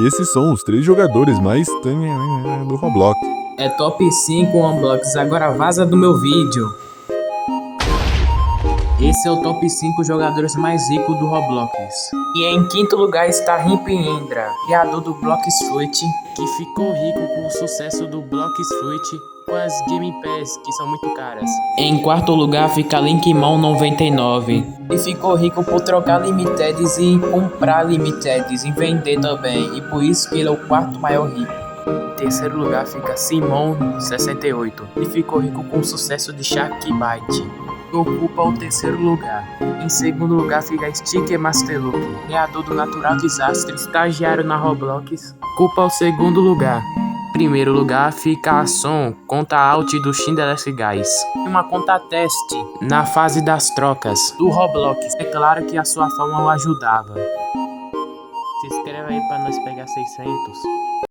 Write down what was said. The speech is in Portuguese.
Esses são os 3 jogadores mais do Roblox. É top 5 Roblox, agora vaza do meu vídeo. Esse é o top 5 jogadores mais ricos do Roblox. E em quinto lugar está Rimpindra, criador do Blox Fruit, que ficou rico com o sucesso do Blox Fruit com as Game Pass, que são muito caras. Em quarto lugar fica Linkmon99, e ficou rico por trocar limiteds e comprar limiteds e vender também, e por isso que ele é o quarto maior rico. Em terceiro lugar fica Simon68, e ficou rico com o sucesso de Sharkbite, que ocupa o terceiro lugar. Em segundo lugar fica Sticker Masterlook, criador do Natural Desastre, estagiário na Roblox, ocupa o segundo lugar. Em primeiro lugar fica a Som, conta alt do Chindeles Guys, e uma conta teste na fase das trocas do Roblox. É claro que a sua fama o ajudava. Se inscreva aí para nós pegar 600.